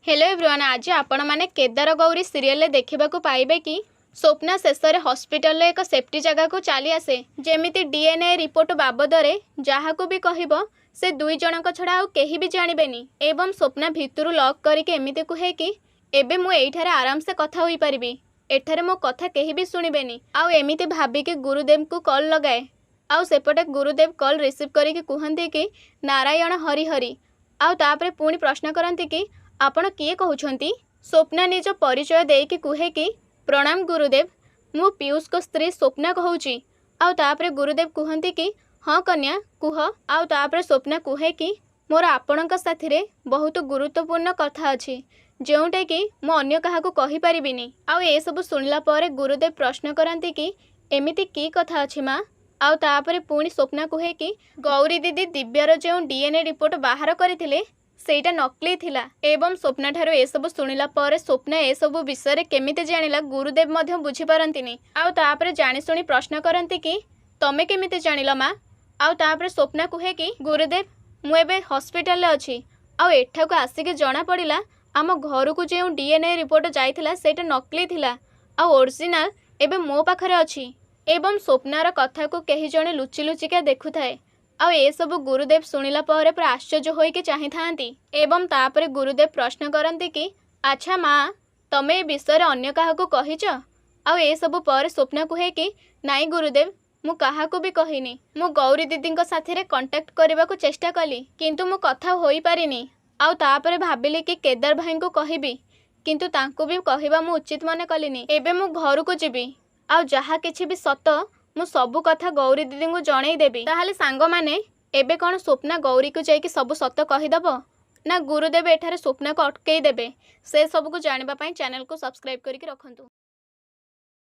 Hello everyone, आज आपण मैंने केदार गौरी सीरियल देखा पाइबे कि स्वप्ना शेष में हॉस्पिटल एक सेफ्टी जगह को चली आसे। जेमिति डीएनए रिपोर्ट बाबदरे जहाँ को भी कहब से दुई जन छड़ा आउ केही भी जानबेनी एवं स्वप्ना भितर लॉक करके एमती कहे कि एबे मु एठारे आराम से कथा होई परिबी, एठारे मो कथा केही भी सुनिबेनी। आउ एमिति भाबिके गुरुदेव को कॉल लगाए। आउ सेपटे गुरुदेव कॉल रिसीव करके कहते कि नारायण हरि हरि। आउ तापरे पुणी प्रश्न करती कि आपण किए कहउछंती। स्वप्ना निज परिचय देकी कहे कि प्रणाम गुरुदेव, मु पीयूष को स्त्री स्वप्ना कहूची। आउ तापरे गुरुदेव कहती कि हाँ कन्या कुह। आउ तापरे स्वप्ना कहे कि मोर आपणक साथिरे बहुत गुरुत्वपूर्ण कथा अछि जोटा कि मु अन्य काहाकू कहि परिबिनी। आउ ए सब सुनला परे गुरुदेव प्रश्न करती कि एमिति की कथा अछि माँ। आउ तापरे पुणी स्वप्ना कहे कि गौरी दीदी दिव्यर जो डीएनए रिपोर्ट बाहर करथिले सेटा नकली थिला। एवं स्वप्ना ठारो ए सब सुनिला परे स्वप्ना ए सब विषय केमिति जानिला गुरुदेव मध्य बुझी पारंतिनी। आउ तापरे जानि सुनी प्रश्न करती कि तमे केमिति जानिला माँ। आउ तापरे स्वप्ना कहे कि गुरुदेव मु एबे हॉस्पिटल अछि। आउ एठाको आसिके जना पड़िला आम घर को जो डीएनए रिपोर्ट जाइथिला सेटा नकली थिला आउ ओरिजिनल एबे मो पाखरे अछि। एवं स्वप्नार कथा को कहीं जड़े लुचि लुचिका देखुए। आउ ए सब गुरुदेव शुणिला पर पूरा आश्चर्य होइके चाही थांती। एवं तापरे गुरुदेव प्रश्न करती कि अच्छा माँ तमे ए विषय अन्य काहाकू कहिच। आउ ए सब पर स्वप्ना कहे कि नाई गुरुदेव मु काहाकू भी कहिनी। मु गौरी दीदी साथी कांटेक्ट करने को चेष्टा कली किंतु मु कथा होई पारिनी। आउ तापरे भाबिली कि केदार भाई को कहबी किंतु तांको भी कहवा मु उचित मन कलिनी। एबे मु घर को जीवी आउ जहा किछि भी सत मु सबु कथा गौरी दीदी को जणई देबी। ताहाले सांग माने एबे कौन स्वप्ना गौरी को जाइए सबु सत कहीदेव ना गुरुदेव एठारे स्वप्ना को अटकई देबे। से सबको जानिबा पई चैनल को सब्सक्राइब करके रखंतु।